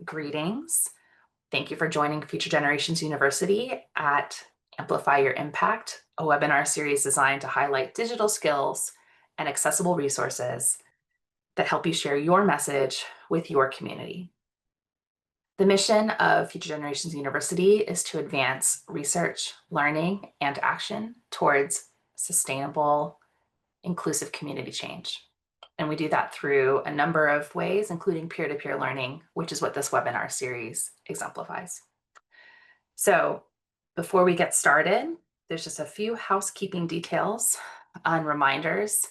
Greetings. Thank you for joining Future Generations University at Amplify Your Impact, a webinar series designed to highlight digital skills and accessible resources that help you share your message with your community. The mission of Future Generations University is to advance research, learning, and action towards sustainable, inclusive community change. And we do that through a number of ways, including peer-to-peer learning, which is what this webinar series exemplifies. So before we get started, there's just a few housekeeping details and reminders.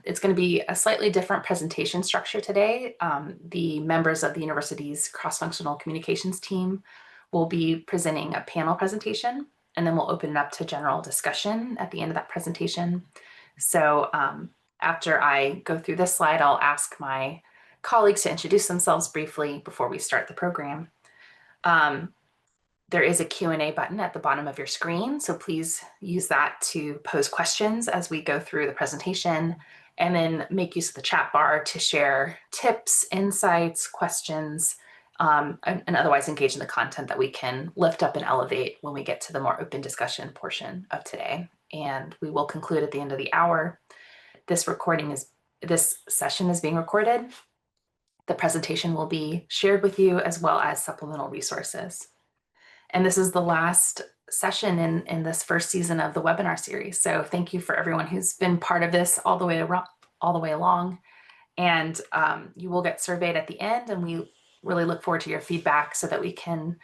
It's going to be a slightly different presentation structure today. The members of the university's cross-functional communications team will be presenting a panel presentation, and then we'll open it up to general discussion at the end of that presentation. So after I go through this slide, I'll ask my colleagues to introduce themselves briefly before we start the program. There is a Q&A button at the bottom of your screen, so please use that to pose questions as we go through the presentation, and then make use of the chat bar to share tips, insights, questions, and otherwise engage in the content that we can lift up and elevate when we get to the more open discussion portion of today. And we will conclude at the end of the hour. This session is being recorded. The presentation will be shared with you as well as supplemental resources. And this is the last session in this first season of the webinar series. So thank you for everyone who's been part of this all the way along. And you will get surveyed at the end, and we really look forward to your feedback so that we can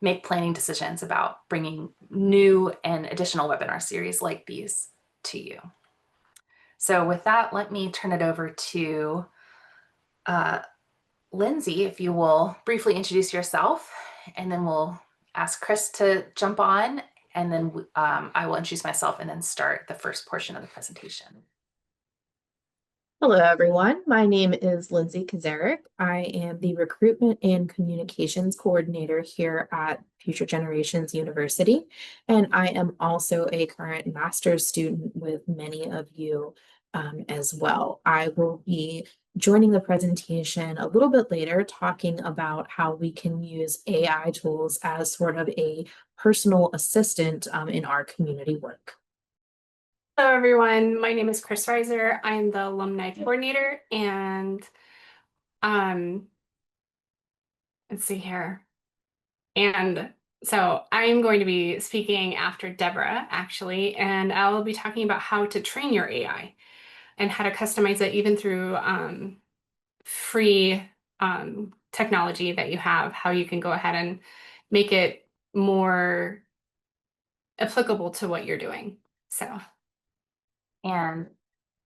make planning decisions about bringing new and additional webinar series like these to you. So with that, let me turn it over to Lindsay, if you will briefly introduce yourself, and then we'll ask Kris to jump on, and then I will introduce myself and then start the first portion of the presentation. Hello, everyone. My name is Lindsay Kazarick. I am the Recruitment and Communications Coordinator here at Future Generations University, and I am also a current master's student with many of you as well. I will be joining the presentation a little bit later, talking about how we can use AI tools as sort of a personal assistant in our community work. Hello, everyone. My name is Kris Reiser. I'm the alumni coordinator, and let's see here. And so I'm going to be speaking after Deborah, actually, and I'll be talking about how to train your AI and how to customize it even through free technology that you have, how you can go ahead and make it more applicable to what you're doing. So. And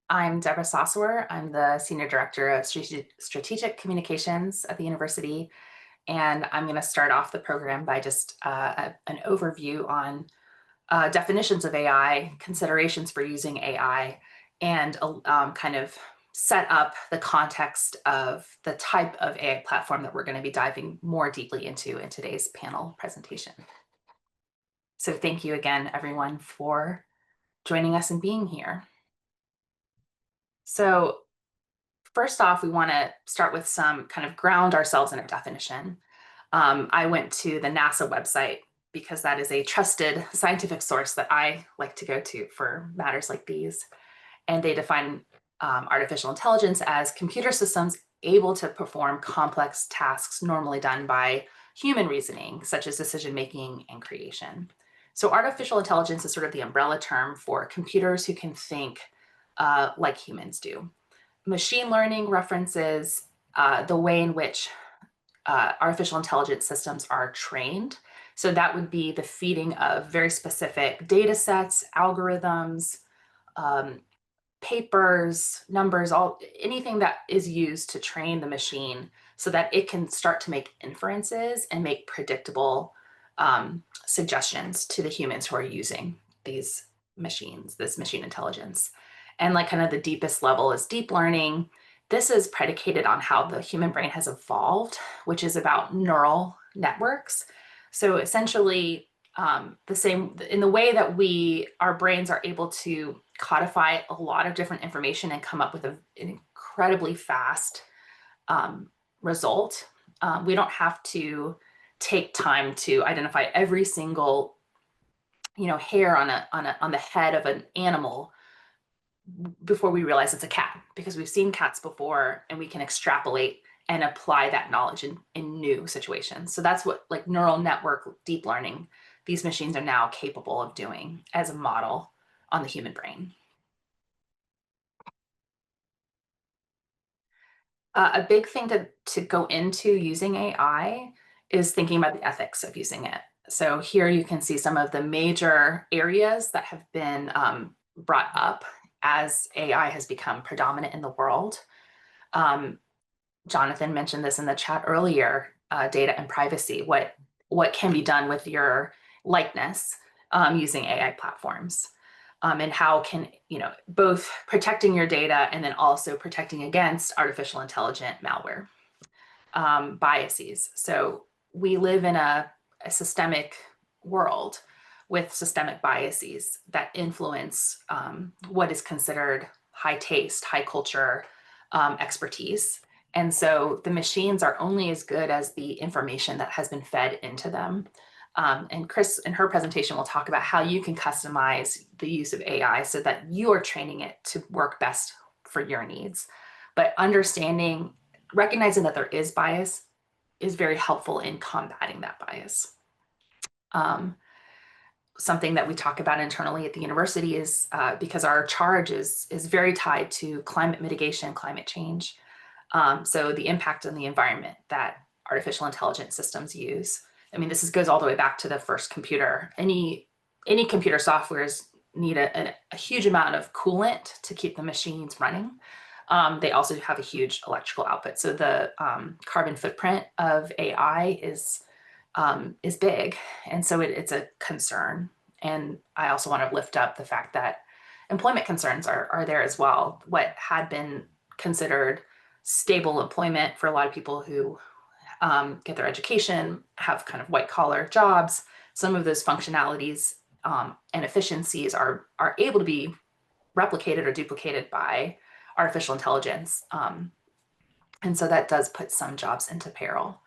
I'm Deborah Sosower. I'm the Senior Director of Strategic Communications at the university. And I'm going to start off the program by just an overview on definitions of AI, considerations for using AI, and kind of set up the context of the type of AI platform that we're going to be diving more deeply into in today's panel presentation. So thank you again, everyone, for joining us and being here. So first off, we want to start with some kind of ground ourselves in a definition. I went to the NASA website because that is a trusted scientific source that I like to go to for matters like these. And they define artificial intelligence as computer systems able to perform complex tasks normally done by human reasoning, such as decision-making and creation. So artificial intelligence is sort of the umbrella term for computers who can think like humans do. Machine learning references the way in which artificial intelligence systems are trained. So that would be the feeding of very specific data sets, algorithms, papers, numbers, anything that is used to train the machine so that it can start to make inferences and make predictable suggestions to the humans who are using these machines, this machine intelligence. And like kind of the deepest level is deep learning. This is predicated on how the human brain has evolved, which is about neural networks. So essentially the same in the way that our brains are able to codify a lot of different information and come up with an incredibly fast result. We don't have to take time to identify every single, hair on the head of an animal before we realize it's a cat, because we've seen cats before and we can extrapolate and apply that knowledge in new situations. So that's what, like, neural network deep learning, these machines are now capable of doing as a model on the human brain. A big thing to go into using AI is thinking about the ethics of using it. So here you can see some of the major areas that have been brought up as AI has become predominant in the world. Jonathan mentioned this in the chat earlier, data and privacy, what can be done with your likeness using AI platforms. And how can, both protecting your data and then also protecting against artificial intelligent malware biases. So we live in a systemic world with systemic biases that influence what is considered high taste, high culture expertise. And so the machines are only as good as the information that has been fed into them. And Kris, in her presentation, will talk about how you can customize the use of AI so that you are training it to work best for your needs. But recognizing that there is bias is very helpful in combating that bias. Something that we talk about internally at the university is because our charge is very tied to climate mitigation, climate change. So the impact on the environment that artificial intelligence systems use. I mean, goes all the way back to the first computer. Any computer softwares need a huge amount of coolant to keep the machines running. They also have a huge electrical output. So the carbon footprint of AI is big. And so it's a concern. And I also want to lift up the fact that employment concerns are there as well. What had been considered stable employment for a lot of people who get their education, have kind of white collar jobs, some of those functionalities and efficiencies are able to be replicated or duplicated by artificial intelligence. And so that does put some jobs into peril.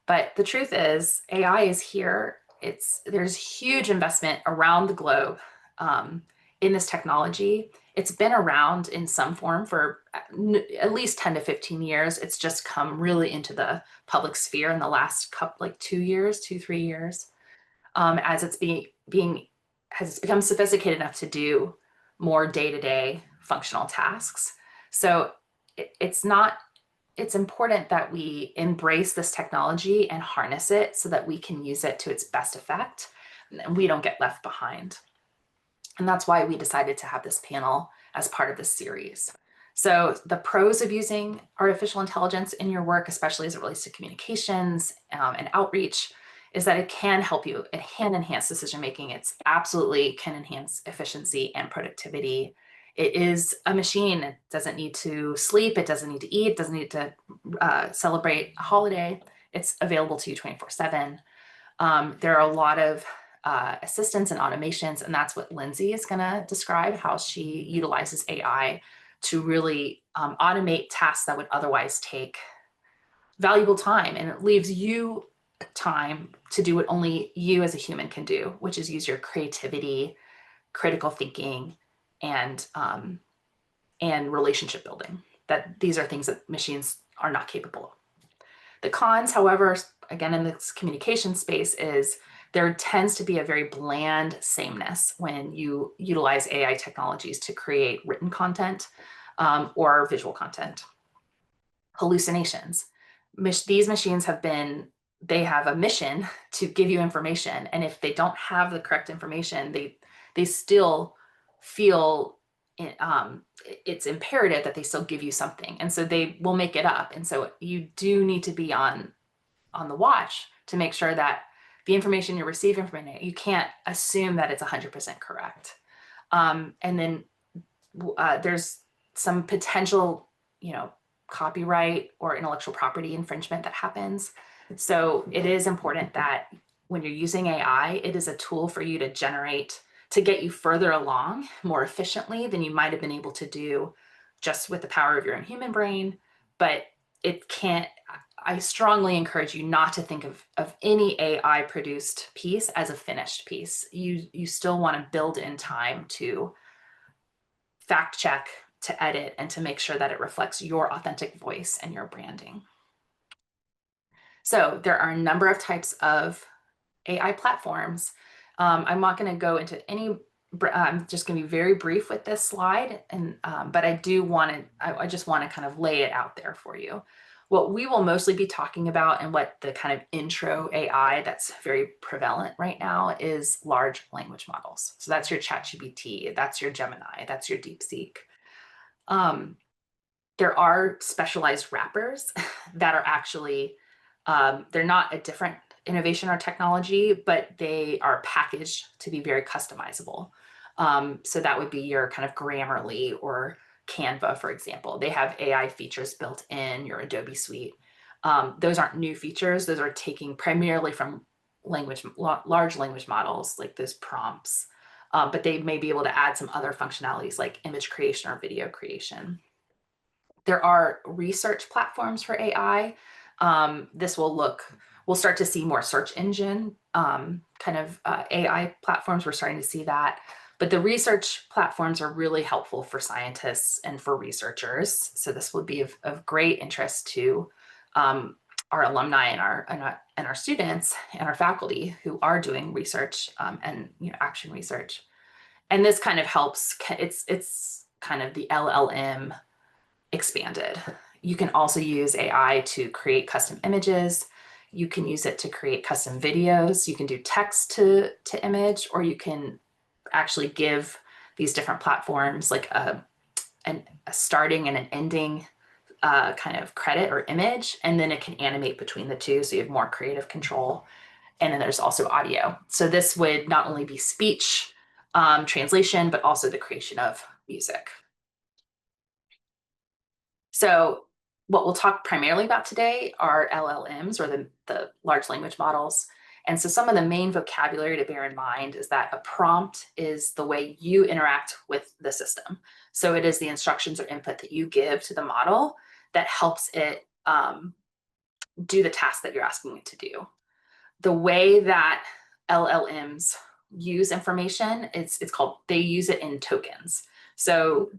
But the truth is, AI is here. There's huge investment around the globe in this technology. It's been around in some form for at least 10 to 15 years. It's just come really into the public sphere in the last couple, like 2 years, 2-3 years, as it's has become sophisticated enough to do more day-to-day functional tasks. So it's important that we embrace this technology and harness it so that we can use it to its best effect and we don't get left behind. And that's why we decided to have this panel as part of this series. So the pros of using artificial intelligence in your work, especially as it relates to communications and outreach, is that it can help you. It can enhance decision-making. It's absolutely can enhance efficiency and productivity. It is a machine. It doesn't need to sleep. It doesn't need to eat. It doesn't need to celebrate a holiday. It's available to you 24/7. There are a lot of assistants and automations, and that's what Lindsay is going to describe, how she utilizes AI to really automate tasks that would otherwise take valuable time, and it leaves you time to do what only you as a human can do, which is use your creativity, critical thinking, and relationship building. That these are things that machines are not capable of. The cons, however, again, in this communication space, is there tends to be a very bland sameness when you utilize AI technologies to create written content or visual content. Hallucinations. These machines they have a mission to give you information. And if they don't have the correct information, they still feel it's imperative that they still give you something. And so they will make it up. And so you do need to be on the watch to make sure that the information you're receiving from it, you can't assume that it's 100% correct. And then there's some potential, copyright or intellectual property infringement that happens. So it is important that when you're using AI, it is a tool for you to get you further along more efficiently than you might have been able to do just with the power of your own human brain. But it can't I strongly encourage you not to think of any AI produced piece as a finished piece. You still want to build in time to fact check, to edit, and to make sure that it reflects your authentic voice and your branding. So there are a number of types of AI platforms. I'm not going to go into any. I'm just going to be very brief with this slide, and but I do want to. I just want to kind of lay it out there for you. What we will mostly be talking about, and what the kind of intro AI that's very prevalent right now, is large language models. So that's your ChatGPT, that's your Gemini, that's your DeepSeek. There are specialized wrappers that are actually, they're not a different innovation or technology, but they are packaged to be very customizable. So that would be your kind of Grammarly or Canva, for example. They have AI features built in your Adobe suite. Those aren't new features. Those are taking primarily from large language models, like those prompts. But they may be able to add some other functionalities like image creation or video creation. There are research platforms for AI. We'll start to see more search engine kind of AI platforms. We're starting to see that. But the research platforms are really helpful for scientists and for researchers. So this would be of great interest to our alumni and our students and our faculty who are doing research and action research. And this kind of helps. It's kind of the LLM expanded. You can also use AI to create custom images. You can use it to create custom videos. You can do text to image, or you can actually give these different platforms like a starting and an ending kind of credit or image, and then it can animate between the two, so you have more creative control. And then there's also audio. So this would not only be speech translation, but also the creation of music. So what we'll talk primarily about today are LLMs, or the large language models. And so some of the main vocabulary to bear in mind is that a prompt is the way you interact with the system. So it is the instructions or input that you give to the model that helps it do the task that you're asking it to do. The way that LLMs use information, they use it in tokens. So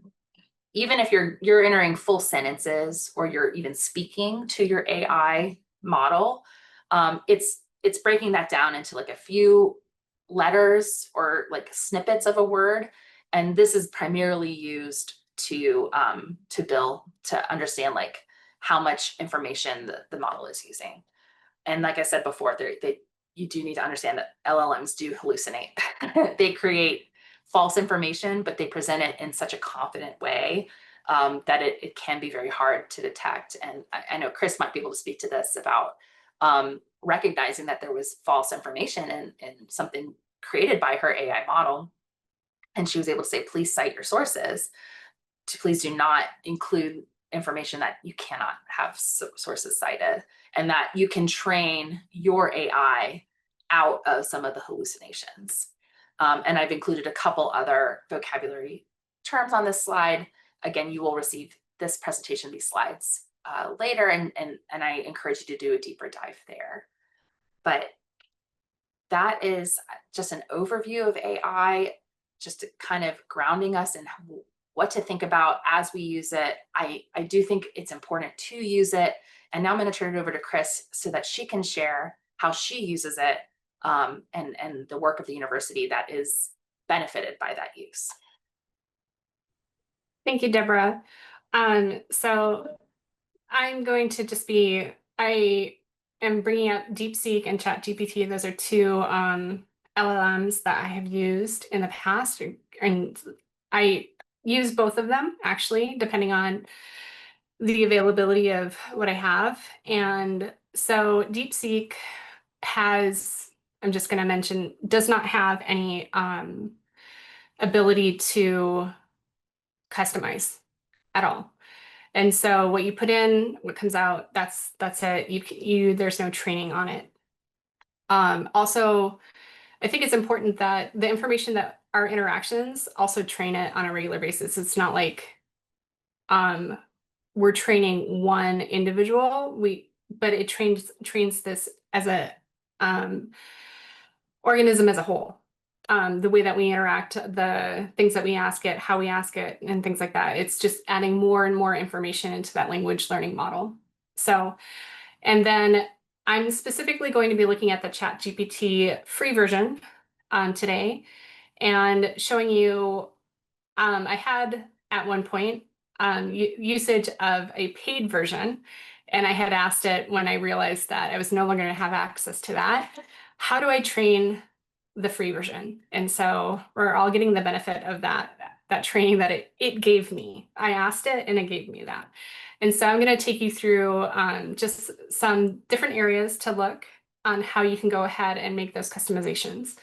even if you're entering full sentences, or you're even speaking to your AI model, it's breaking that down into like a few letters or like snippets of a word. And this is primarily used to understand like how much information the model is using. And like I said before, you do need to understand that LLMs do hallucinate. They create false information, but they present it in such a confident way that it can be very hard to detect. And I know Kris might be able to speak to this about recognizing that there was false information in something created by her AI model. And she was able to say, please cite your sources. Please do not include information that you cannot have sources cited, and that you can train your AI out of some of the hallucinations. And I've included a couple other vocabulary terms on this slide. Again, you will receive this presentation, these slides later, and I encourage you to do a deeper dive there. But that is just an overview of AI, just kind of grounding us in what to think about as we use it. I do think it's important to use it. And now I'm going to turn it over to Kris so that she can share how she uses it and the work of the university that is benefited by that use. Thank you, Deborah. So I'm going to I am bringing up DeepSeek and ChatGPT. Those are two LLMs that I have used in the past, and I use both of them actually, depending on the availability of what I have. And so DeepSeek I'm just going to mention, does not have any ability to customize at all. And so what you put in, what comes out, that's it. There's no training on it. Also, I think it's important that the information that our interactions also train it on a regular basis. It's not like we're training one individual. but it trains this as a organism as a whole. The way that we interact, the things that we ask it, how we ask it, and things like that. It's just adding more and more information into that language learning model. So, and then I'm specifically going to be looking at the ChatGPT free version today and showing you, I had at one point usage of a paid version, and I had asked it when I realized that I was no longer going to have access to that, how do I train the free version? And so we're all getting the benefit of that training that it gave me. I asked it and it gave me that. And so I'm going to take you through just some different areas to look on how you can go ahead and make those customizations.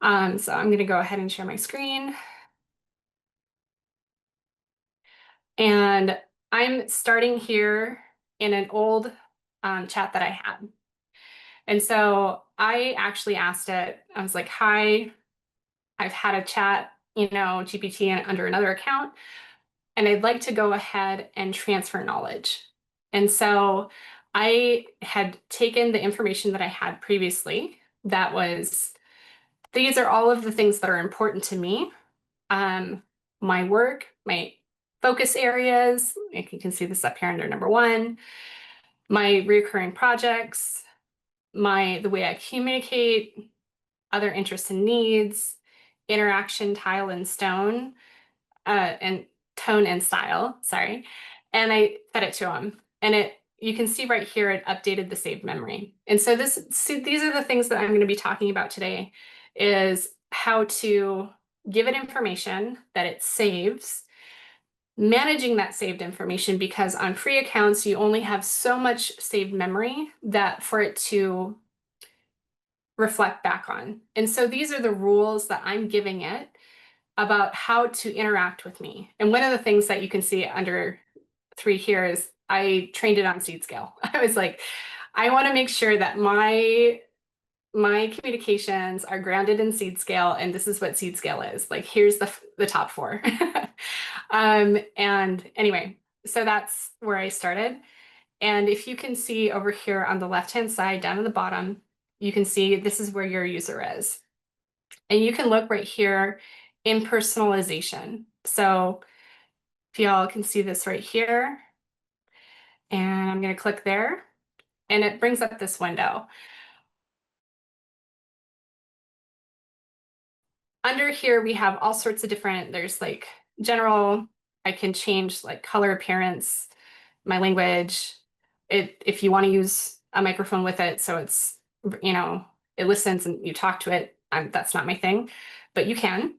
So I'm going to go ahead and share my screen. And I'm starting here in an old chat that I had. And so I actually asked it, I was like, hi, I've had a chat, GPT under another account, and I'd like to go ahead and transfer knowledge. And so I had taken the information that I had previously, that was, these are all of the things that are important to me. My work, my focus areas, you can see this up here under number 1, my recurring projects, the way I communicate, other interests and needs, interaction, tile and stone, and tone and style, sorry. And I fed it to them. And you can see right here, it updated the saved memory. And so these are the things that I'm going to be talking about today, is how to give it information that it saves, managing that saved information, because on free accounts, you only have so much saved memory that for it to reflect back on. And so these are the rules that I'm giving it about how to interact with me. And one of the things that you can see under 3 here is I trained it on seed scale. I was like, I want to make sure that my communications are grounded in seed scale, and this is what seed scale is. Like, here's the top 4. And anyway, so that's where I started. And if you can see over here on the left-hand side, down at the bottom, you can see this is where your user is. And you can look right here in personalization. So if y'all can see this right here, and I'm going to click there, and it brings up this window. Under here, we have all sorts of different, there's like general, I can change like color, appearance, my language. If you want to use a microphone with it, so it's, it listens and you talk to it, that's not my thing, but you can.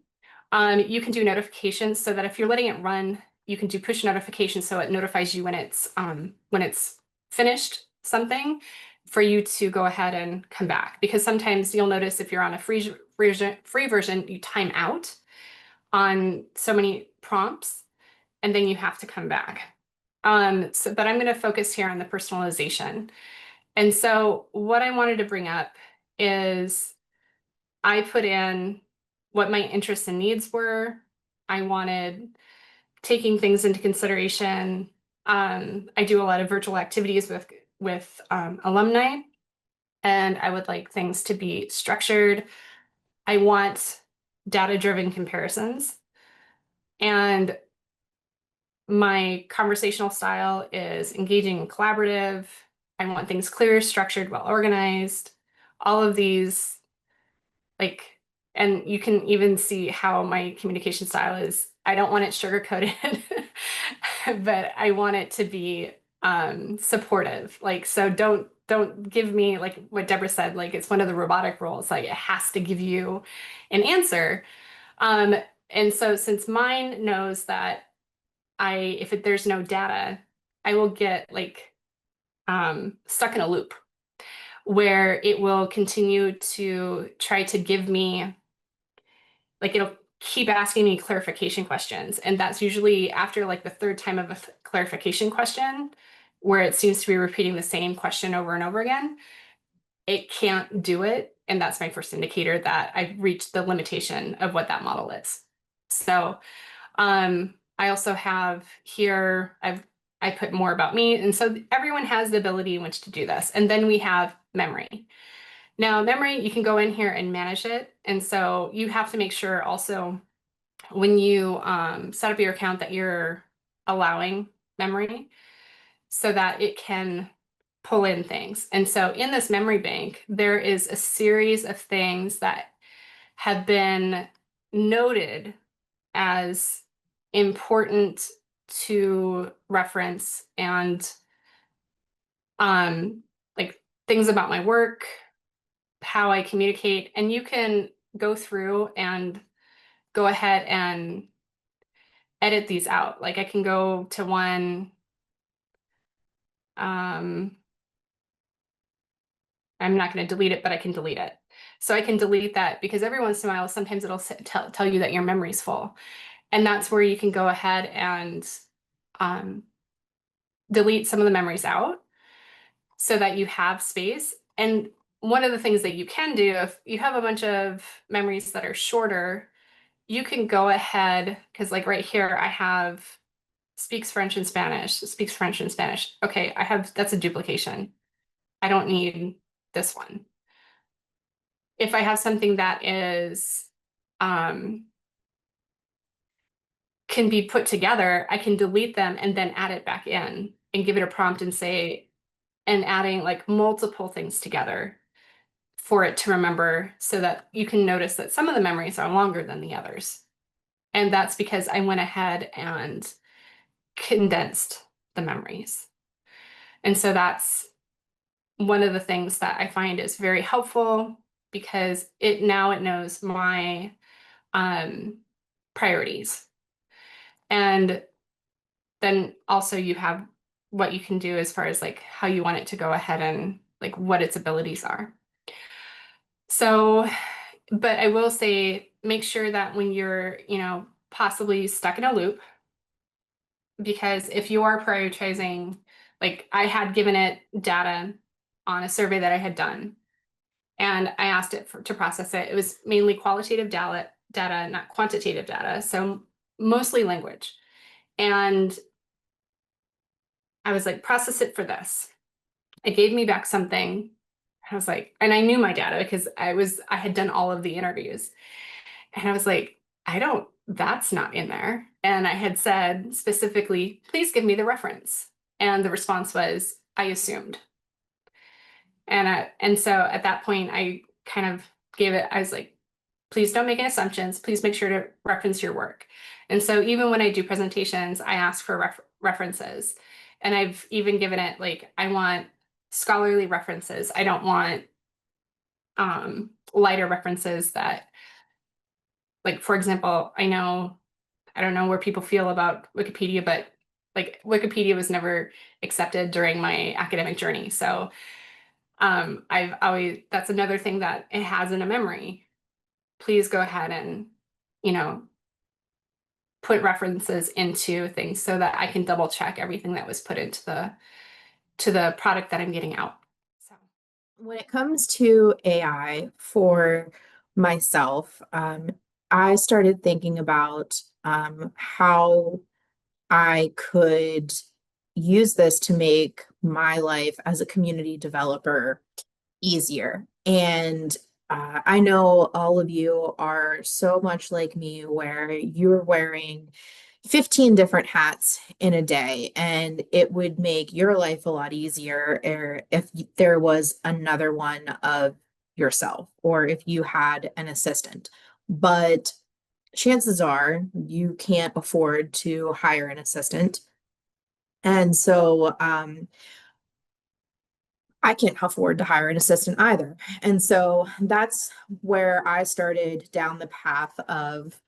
You can do notifications, so that if you're letting it run, you can do push notifications, so it notifies you when it's finished something, for you to go ahead and come back. Because sometimes you'll notice if you're on a free version, you time out on so many prompts, and then you have to come back. But I'm going to focus here on the personalization. And so what I wanted to bring up is I put in what my interests and needs were. I wanted taking things into consideration. I do a lot of virtual activities with alumni, and I would like things to be structured. I want data-driven comparisons. And my conversational style is engaging and collaborative. I want things clear, structured, well organized. All of these, and you can even see how my communication style is. I don't want it sugar-coated, but I want it to be supportive. So don't give me, like what Deborah said, like it's one of the robotic roles, like it has to give you an answer. And so since mine knows that if there's no data, I will get stuck in a loop where it will continue to try to give me, it'll keep asking me clarification questions. And that's usually after the 3rd time of a clarification question, where it seems to be repeating the same question over and over again. It can't do it. And that's my first indicator that I've reached the limitation of what that model is. So I also have here, I've I put more about me. And so everyone has the ability in which to do this. And then we have memory. Now, memory, you can go in here and manage it. And so you have to make sure also when you set up your account that you're allowing memory so that it can pull in things. And so in this memory bank, there is a series of things that have been noted as important to reference and like things about my work, how I communicate, and you can go through and go ahead and edit these out. Like I can go to one, I'm not going to delete it, but I can delete it. So I can delete that because every once in a while, sometimes it'll tell you that your memory's full. And that's where you can go ahead and delete some of the memories out so that you have space. And one of the things that you can do, if you have a bunch of memories that are shorter, you can go ahead, because like right here, I have speaks French and Spanish, speaks French and Spanish. Okay, that's a duplication. I don't need this one. If I have something that is, can be put together, I can delete them and then add it back in and give it a prompt and say, and adding like multiple things together for it to remember so that you can notice that some of the memories are longer than the others. And that's because I went ahead and condensed the memories. And so that's one of the things that I find is very helpful because now it knows my priorities. And then also you have what you can do as far as like how you want it to go ahead and like what its abilities are. So, but I will say, make sure that when you're, possibly stuck in a loop, because if you are prioritizing, like I had given it data on a survey that I had done, and I asked it to process it. It was mainly qualitative data, not quantitative data, so mostly language. And I was like, process it for this. It gave me back something. I was like, and I knew my data because I had done all of the interviews. And I was like, that's not in there. And I had said specifically, please give me the reference. And the response was, I assumed. And so at that point, I kind of I was like, please don't make any assumptions. Please make sure to reference your work. And so even when I do presentations, I ask for references. And I've even given it like, I want scholarly references. I don't want lighter references that, like, for example, I don't know where people feel about Wikipedia, but like Wikipedia was never accepted during my academic journey. So that's another thing that it has in a memory. Please go ahead and, put references into things so that I can double check everything that was put into the product that I'm getting out. So when it comes to AI for myself, I started thinking about how I could use this to make my life as a community developer easier. And I know all of you are so much like me, where you're wearing 15 different hats in a day, and it would make your life a lot easier if there was another one of yourself, or if you had an assistant. But chances are you can't afford to hire an assistant. And so I can't afford to hire an assistant either. And so that's where I started down the path of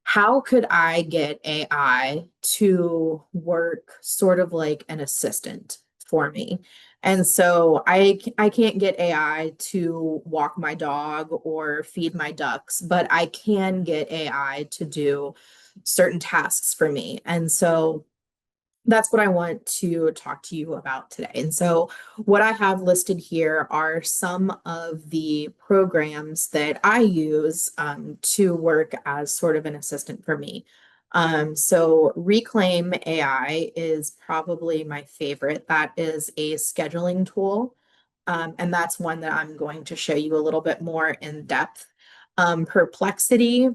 how could I get AI to work sort of like an assistant for me? And so I can't get AI to walk my dog or feed my ducks, but I can get AI to do certain tasks for me. And so that's what I want to talk to you about today. And so what I have listed here are some of the programs that I use to work as sort of an assistant for me. So Reclaim AI is probably my favorite. That is a scheduling tool. And that's one that I'm going to show you a little bit more in depth. Perplexity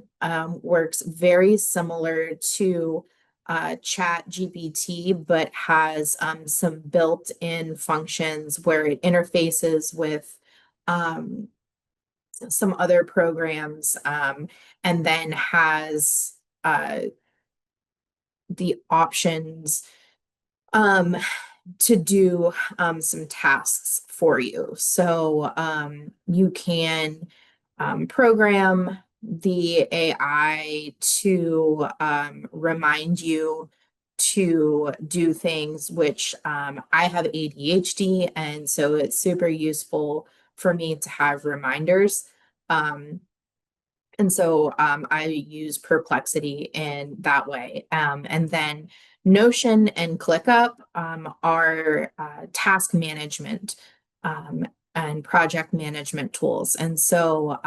works very similar to ChatGPT, but has some built-in functions where it interfaces with some other programs, and then has the options to do some tasks for you. So you can program the AI to remind you to do things, which I have ADHD, and so it's super useful for me to have reminders. And so I use Perplexity in that way. And then Notion and ClickUp are task management and project management tools. And so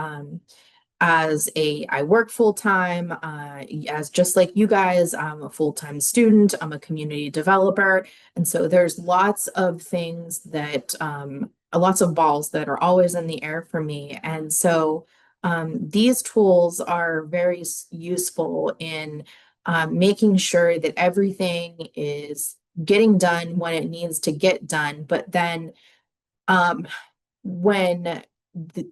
I work full time, as just like you guys, I'm a full-time student, I'm a community developer. And so there's lots of things that, lots of balls that are always in the air for me. And so these tools are very useful in making sure that everything is getting done when it needs to get done. But then when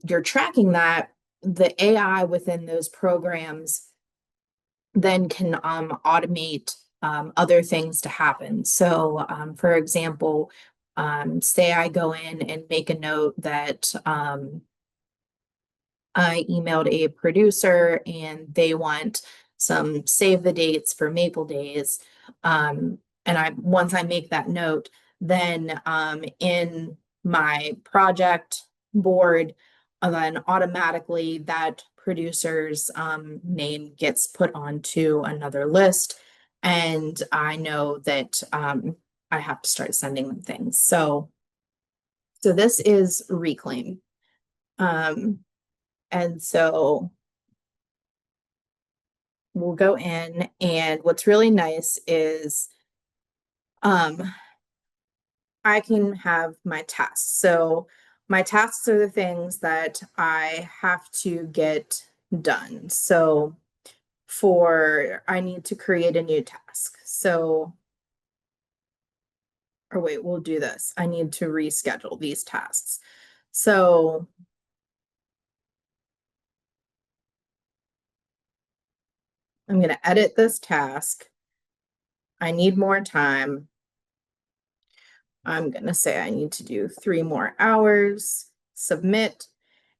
you're tracking that, the AI within those programs then can automate other things to happen. So, for example, say I go in and make a note that I emailed a producer and they want some save the dates for Maple Days. And once I make that note, then in my project board, then automatically that producer's name gets put onto another list. And I know that I have to start sending them things. So this is Reclaim. And so we'll go in, and what's really nice is I can have my tasks. So my tasks are the things that I have to get done. So I need to create a new task. So, or wait, we'll do this. I need to reschedule these tasks. So I'm going to edit this task. I need more time. I'm going to say I need to do 3 more hours, submit.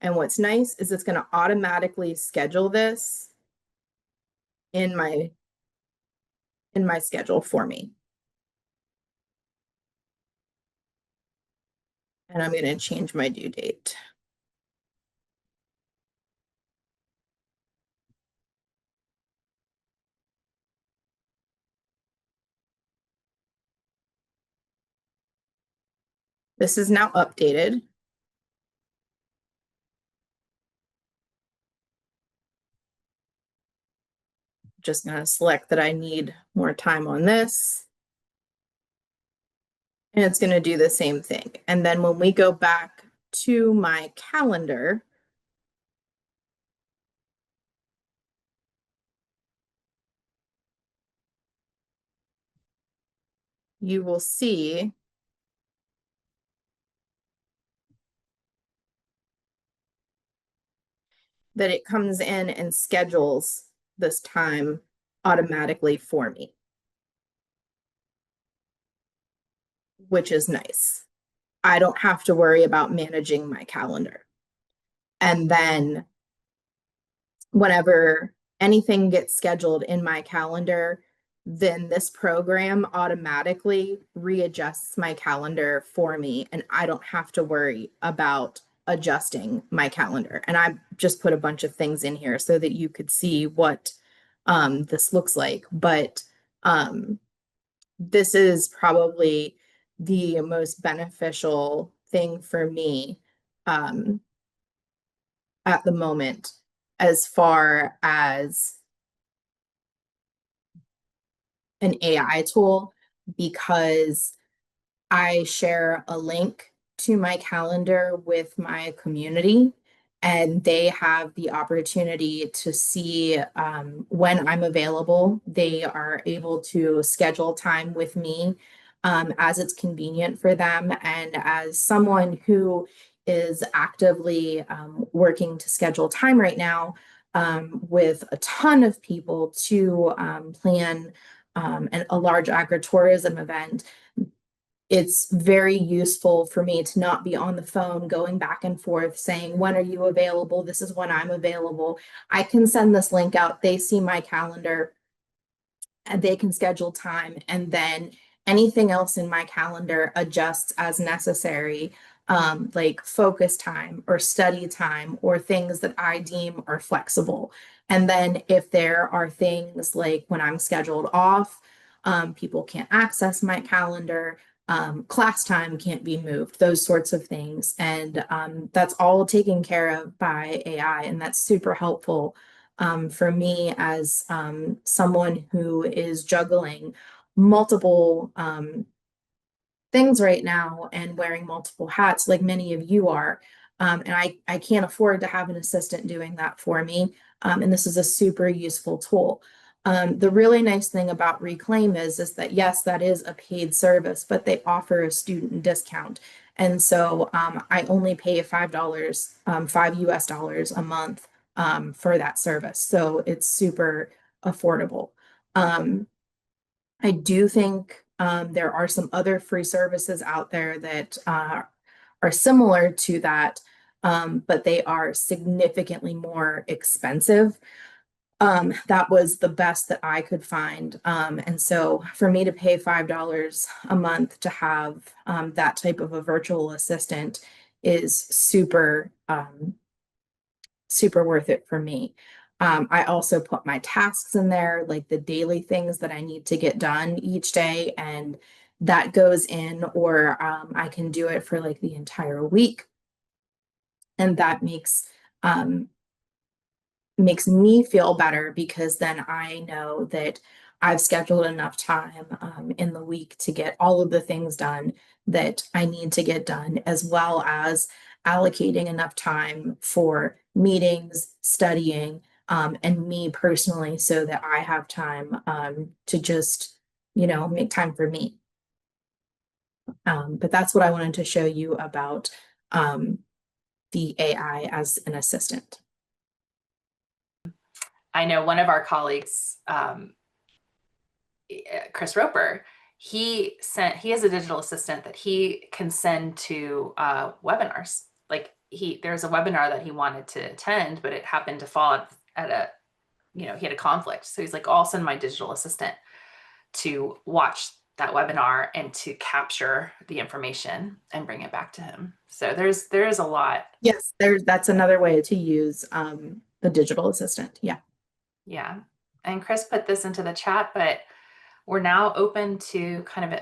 And what's nice is it's going to automatically schedule this in my schedule for me. And I'm going to change my due date. This is now updated. Just going to select that I need more time on this. And it's going to do the same thing. And then when we go back to my calendar, you will see that it comes in and schedules this time automatically for me, which is nice. I don't have to worry about managing my calendar. And then whenever anything gets scheduled in my calendar, then this program automatically readjusts my calendar for me, and I don't have to worry about adjusting my calendar. And I just put a bunch of things in here so that you could see what this looks like. But this is probably the most beneficial thing for me at the moment, as far as an AI tool because I share a link to my calendar with my community, and they have the opportunity to see when I'm available. They are able to schedule time with me as it's convenient for them. And as someone who is actively working to schedule time right now with a ton of people to plan a large agritourism event, it's very useful for me to not be on the phone going back and forth saying, when are you available? This is when I'm available. I can send this link out. They see my calendar and they can schedule time. And then anything else in my calendar adjusts as necessary, like focus time or study time or things that I deem are flexible. And then if there are things like when I'm scheduled off, people can't access my calendar, class time can't be moved, those sorts of things. And that's all taken care of by AI. And that's super helpful for me as someone who is juggling multiple things right now and wearing multiple hats like many of you are. And I can't afford to have an assistant doing that for me. And this is a super useful tool. The really nice thing about Reclaim is that, yes, that is a paid service, but they offer a student discount. And so I only pay $5, $5 US a month for that service. So it's super affordable. I do think there are some other free services out there that are similar to that, but they are significantly more expensive. That was the best that I could find. And so for me to pay $5 a month to have that type of a virtual assistant is super worth it for me. I also put my tasks in there, like the daily things that I need to get done each day, and that goes in, or I can do it for like the entire week. And that makes me feel better because then I know that I've scheduled enough time in the week to get all of the things done that I need to get done, as well as allocating enough time for meetings, studying, and me personally, so that I have time to just, make time for me. But that's what I wanted to show you about the AI as an assistant. I know one of our colleagues, Kris Roper, he has a digital assistant that he can send to webinars. Like there's a webinar that he wanted to attend, but it happened to fall at he had a conflict. So he's like, I'll send my digital assistant to watch that webinar and to capture the information and bring it back to him. So there's a lot. Yes, that's another way to use the digital assistant. Yeah. Yeah. And Kris put this into the chat, but we're now open to kind of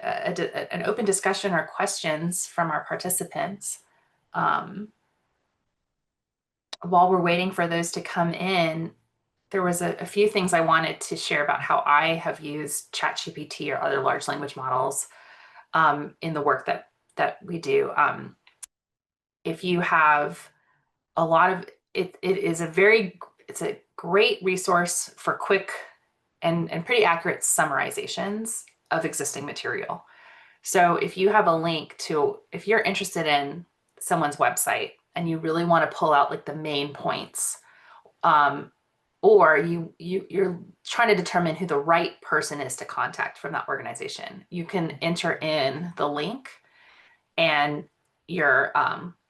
an open discussion or questions from our participants. While we're waiting for those to come in, there was a few things I wanted to share about how I have used ChatGPT or other large language models in the work that we do. If you have a lot of it's a great resource for quick and pretty accurate summarizations of existing material. So if you have a link to, if you're interested in someone's website and you really want to pull out like the main points, or you're trying to determine who the right person is to contact from that organization, you can enter in the link, and your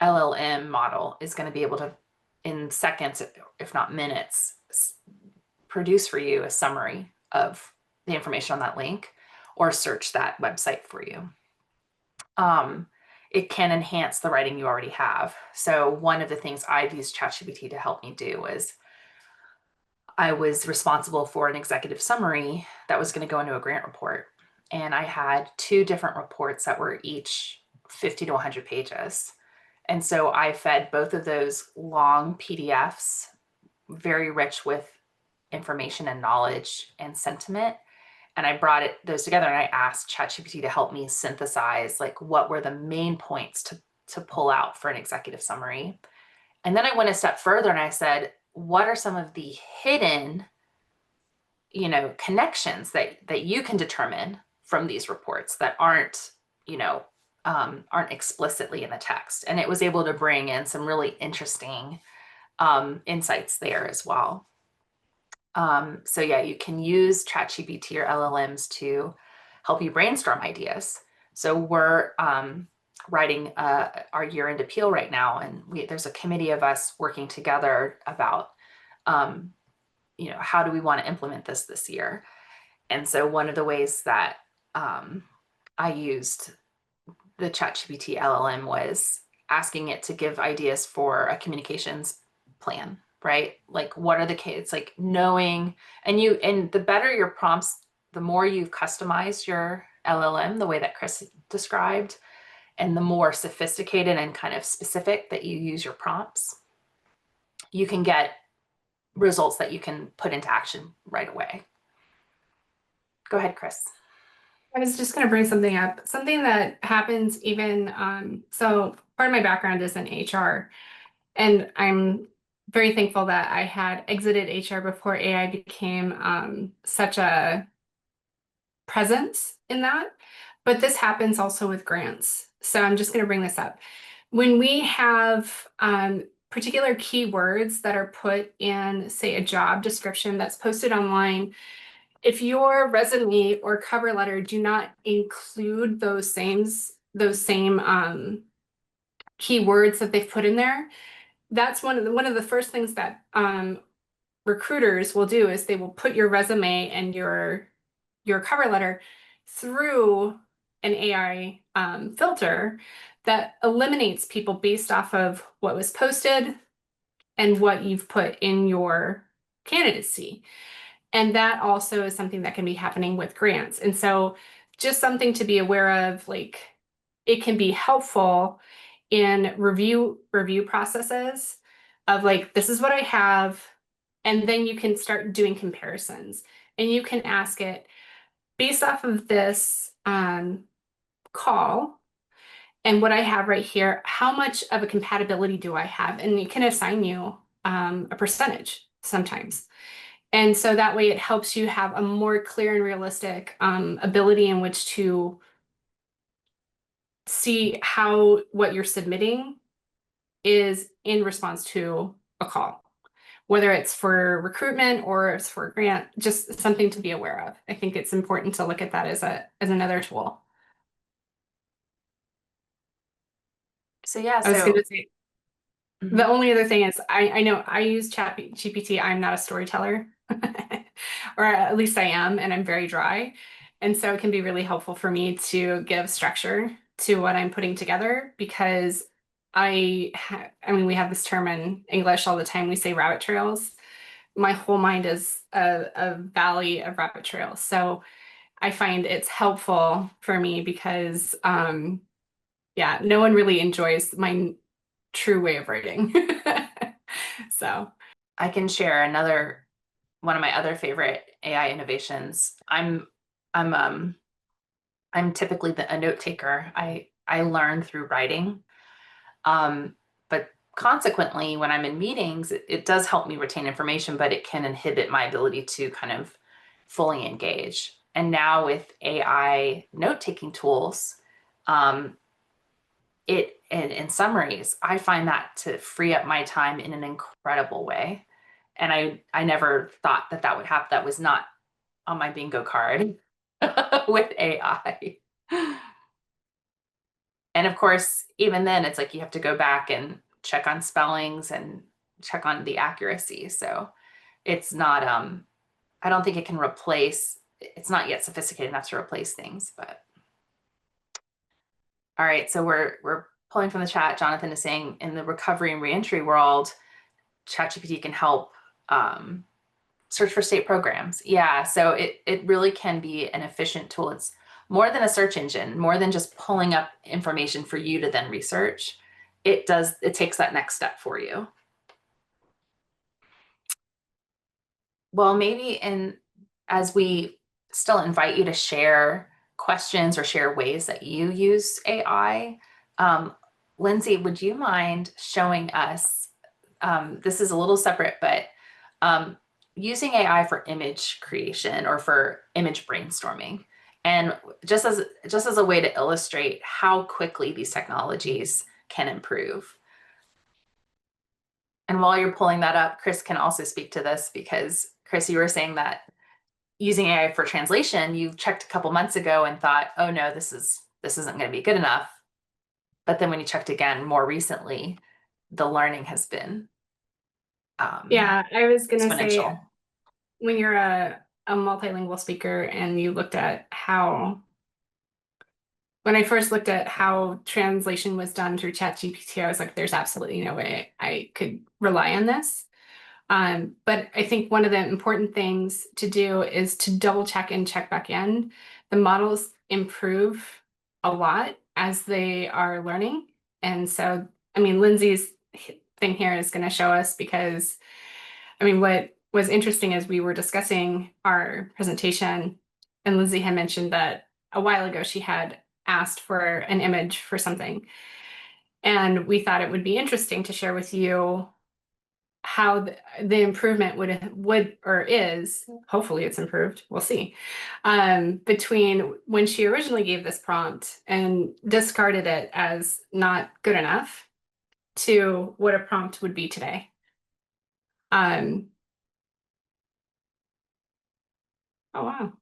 LLM model is going to be able to, in seconds, if not minutes, produce for you a summary of the information on that link or search that website for you. It can enhance the writing you already have. So one of the things I've used ChatGPT to help me do is I was responsible for an executive summary that was going to go into a grant report. And I had 2 different reports that were each 50 to 100 pages. And so I fed both of those long PDFs, very rich with information and knowledge and sentiment. And I brought those together, and I asked ChatGPT to help me synthesize like what were the main points to pull out for an executive summary. And then I went a step further and I said, what are some of the hidden, connections that you can determine from these reports that aren't explicitly in the text? And it was able to bring in some really interesting insights there as well. So yeah, you can use ChatGPT or LLMs to help you brainstorm ideas. So we're writing our year-end appeal right now, and there's a committee of us working together about, how do we want to implement this year? And so one of the ways that I used the ChatGPT LLM was asking it to give ideas for a communications plan, right? Like what are the kids like knowing, and the better your prompts, the more you've customized your LLM the way that Kris described, and the more sophisticated and kind of specific that you use your prompts, you can get results that you can put into action right away. Go ahead, Kris. I was just going to bring something up, something that happens even, so part of my background is in HR, and I'm very thankful that I had exited HR before AI became such a presence in that. But this happens also with grants. So I'm just going to bring this up. When we have particular keywords that are put in, say, a job description that's posted online, if your resume or cover letter do not include those same keywords that they've put in there, that's one of the first things that recruiters will do is they will put your resume and your cover letter through an AI filter that eliminates people based off of what was posted and what you've put in your candidacy. And that also is something that can be happening with grants. And so just something to be aware of, like it can be helpful in review processes of like, this is what I have. And then you can start doing comparisons, and you can ask it based off of this call and what I have right here, how much of a compatibility do I have? And it can assign you a percentage sometimes. And so that way it helps you have a more clear and realistic ability in which to see how what you're submitting is in response to a call, whether it's for recruitment or it's for a grant, just something to be aware of. I think it's important to look at that as another tool. So yeah, I was going to say, Mhm. the only other thing is I know I use ChatGPT. I'm not a storyteller, or at least I am, and I'm very dry. And so it can be really helpful for me to give structure to what I'm putting together, because I mean, we have this term in English all the time. We say rabbit trails. My whole mind is a valley of rabbit trails. So I find it's helpful for me because, yeah, no one really enjoys my true way of writing. So I can share one of my other favorite AI innovations. I'm typically a note taker. I learn through writing, but consequently, when I'm in meetings, it does help me retain information, but it can inhibit my ability to kind of fully engage. And now with AI note taking tools, in summaries, I find that to free up my time in an incredible way. And I never thought that would happen. That was not on my bingo card with AI. And of course, even then, it's like you have to go back and check on spellings and check on the accuracy. So it's not, I don't think it can replace, it's not yet sophisticated enough to replace things, but. All right, so we're pulling from the chat. Jonathan is saying in the recovery and reentry world, ChatGPT can help search for state programs. Yeah, so it really can be an efficient tool. It's more than a search engine, more than just pulling up information for you to then research. It takes that next step for you. Well, maybe as we still invite you to share questions or share ways that you use AI. Lindsay, would you mind showing us, this is a little separate, but using AI for image creation or for image brainstorming? And just as a way to illustrate how quickly these technologies can improve. And while you're pulling that up, Kris can also speak to this, because Kris, you were saying that using AI for translation, you checked a couple months ago and thought, oh no, this isn't going to be good enough. But then when you checked again more recently, the learning has been Yeah, I was gonna say, exponential. when you're a multilingual speaker and you looked at how, when I first looked at how translation was done through ChatGPT, I was like, there's absolutely no way I could rely on this. But I think one of the important things to do is to double check and check back in. The models improve a lot as they are learning. And so, I mean, Lindsay's thing here is going to show us, because, I mean, what was interesting as we were discussing our presentation, and Lindsay had mentioned that a while ago she had asked for an image for something. And we thought it would be interesting to share with you how the improvement would or is, hopefully it's improved, we'll see, between when she originally gave this prompt and discarded it as not good enough to what a prompt would be today. Oh wow.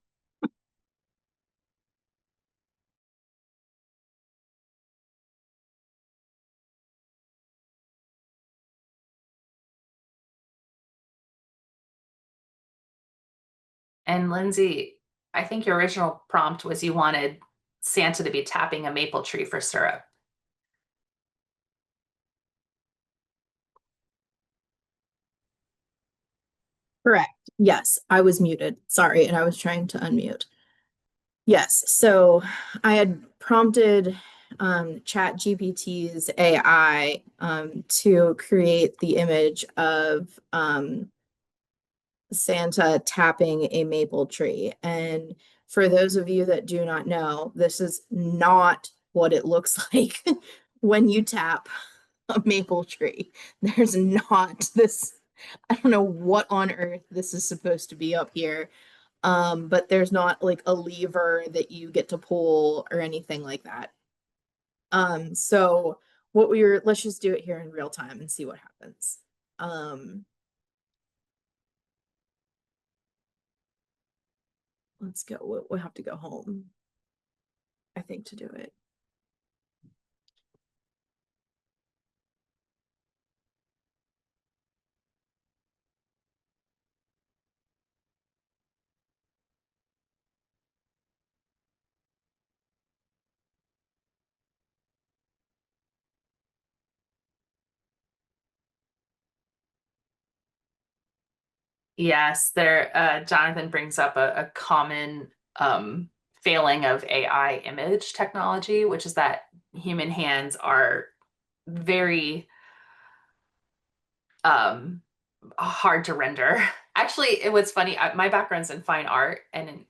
And Lindsay, I think your original prompt was you wanted Santa to be tapping a maple tree for syrup. Correct. Yes, I was muted. Sorry, and I was trying to unmute. Yes, so I had prompted ChatGPT's AI to create the image of Santa tapping a maple tree. And for those of you that do not know, this is not what it looks like when you tap a maple tree. There's not this, I don't know what on earth this is supposed to be up here. But there's not like a lever that you get to pull or anything like that. So let's just do it here in real time and see what happens. Let's go. We'll have to go home, I think, to do it. Yes, Jonathan brings up a common failing of AI image technology, which is that human hands are very hard to render. Actually, it was funny. My background's in fine art, and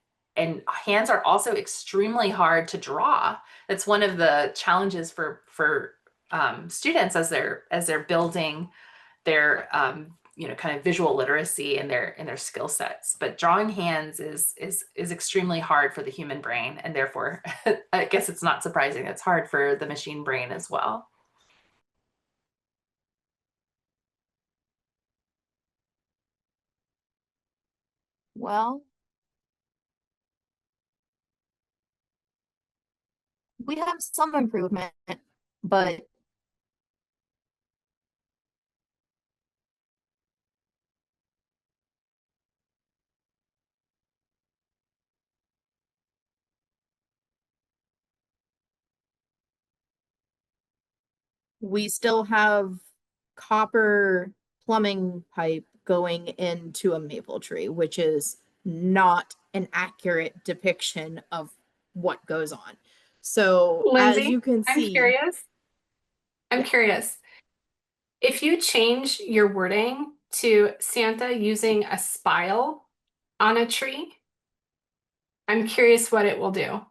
hands are also extremely hard to draw. That's one of the challenges for students as they're building their kind of visual literacy and their skill sets. But drawing hands is extremely hard for the human brain, and therefore I guess it's not surprising it's hard for the machine brain as well. Well, we have some improvement, but we still have copper plumbing pipe going into a maple tree, which is not an accurate depiction of what goes on. So as Lindsay, you can I'm see, curious. I'm yeah, curious. If you change your wording to Santa using a spile on a tree, I'm curious what it will do.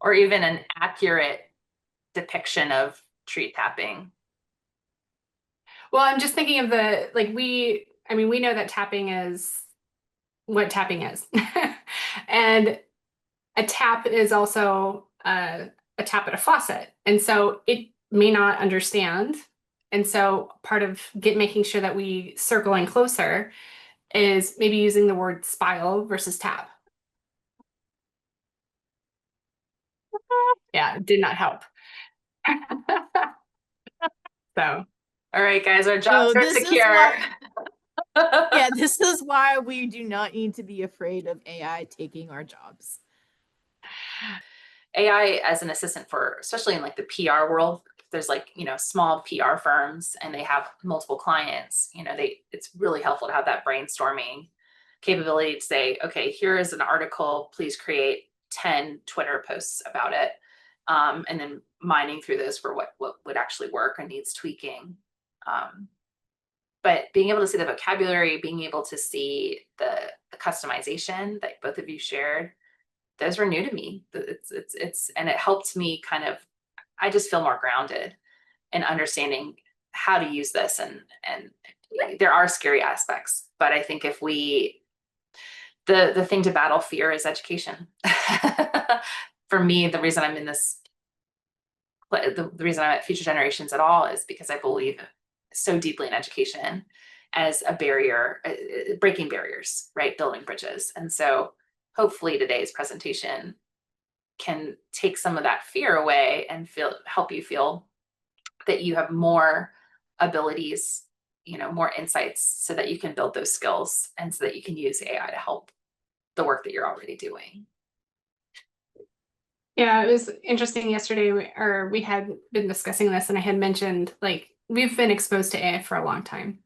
Or even an accurate depiction of tree tapping. Well, I'm just thinking of I mean, we know that tapping is what tapping is. And a tap is also a tap at a faucet. And so it may not understand. And so part of making sure that we circle in closer is maybe using the word spile versus tap. Yeah, it did not help. So, all right, guys, our jobs So are this is secure. yeah, this is why we do not need to be afraid of AI taking our jobs. AI as an assistant for, especially in like the PR world, there's like, small PR firms and they have multiple clients, it's really helpful to have that brainstorming capability to say, okay, here is an article, please create 10 Twitter posts about it. And then mining through those for what would actually work and needs tweaking. But being able to see the vocabulary, being able to see the customization that both of you shared, those were new to me. And it helped me I just feel more grounded in understanding how to use this. And there are scary aspects, but I think the thing to battle fear is education. For me, the reason I'm at Future Generations at all is because I believe so deeply in education as a barrier, breaking barriers, right? Building bridges. And so hopefully today's presentation can take some of that fear away and help you feel that you have more abilities, more insights so that you can build those skills and so that you can use AI to help the work that you're already doing. yeah, it was interesting yesterday, we had been discussing this, and I had mentioned we've been exposed to AI for a long time,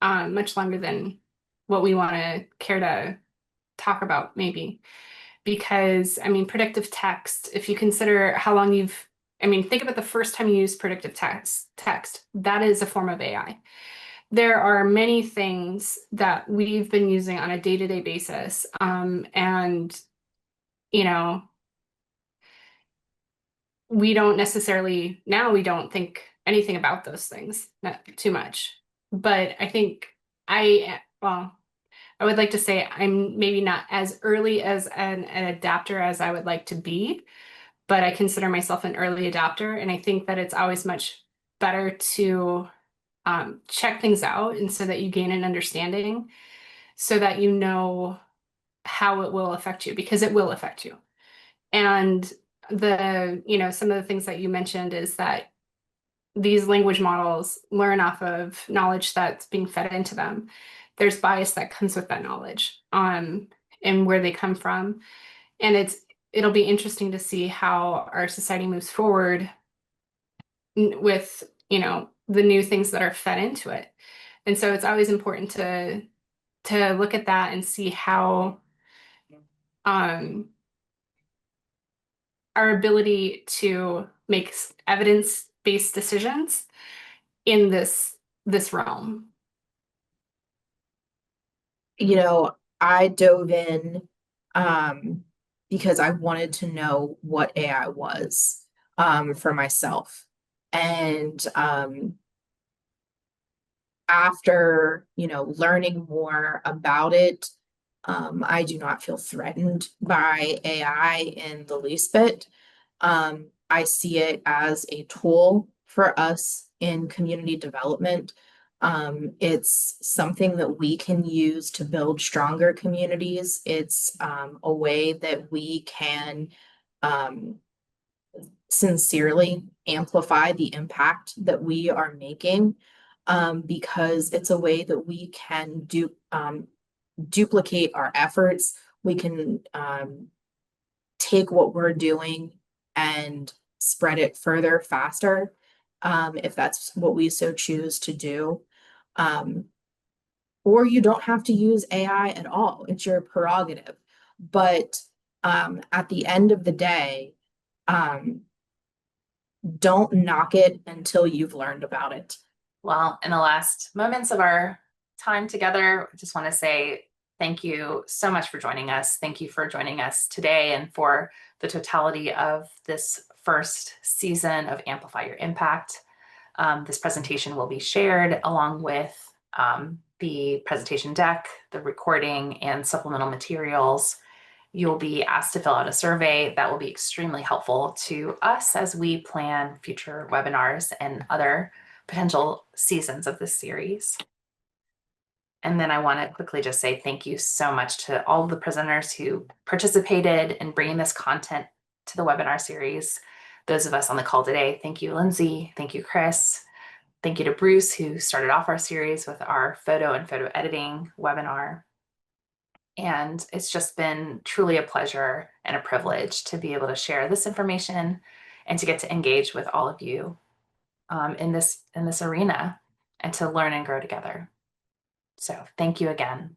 much longer than what we want to care to talk about, maybe. Because, I mean, predictive text, if you consider how long think about the first time you used predictive text, that is a form of AI. There are many things that we've been using on a day-to-day basis, and we don't think anything about those things, not too much. But I think I would like to say I'm maybe not as early as an adapter as I would like to be, but I consider myself an early adapter. And I think that it's always much better to check things out, and so that you gain an understanding so that you know how it will affect you, because it will affect you. And some of the things that you mentioned is that these language models learn off of knowledge that's being fed into them. There's bias that comes with that knowledge, and where they come from. And it'll be interesting to see how our society moves forward with, the new things that are fed into it. And so it's always important to look at that and see how our ability to make evidence-based decisions in this realm. I dove in because I wanted to know what AI was for myself. And after, learning more about it, I do not feel threatened by AI in the least bit. I see it as a tool for us in community development. It's something that we can use to build stronger communities. It's a way that we can sincerely amplify the impact that we are making, because it's a way that we can duplicate our efforts. We can take what we're doing and spread it further, faster, if that's what we so choose to do. Or you don't have to use AI at all. It's your prerogative. But at the end of the day, don't knock it until you've learned about it. Well, in the last moments of our time together, I just want to say Thank you so much for joining us. Thank you for joining us today and for the totality of this first season of Amplify Your Impact. This presentation will be shared along with the presentation deck, the recording, and supplemental materials. You'll be asked to fill out a survey that will be extremely helpful to us as we plan future webinars and other potential seasons of this series. And then I want to quickly just say thank you so much to all of the presenters who participated in bringing this content to the webinar series. Those of us on the call today, thank you, Lindsay. Thank you, Kris. Thank you to Bruce, who started off our series with our photo and photo editing webinar. And it's just been truly a pleasure and a privilege to be able to share this information and to get to engage with all of you in this arena and to learn and grow together. So thank you again.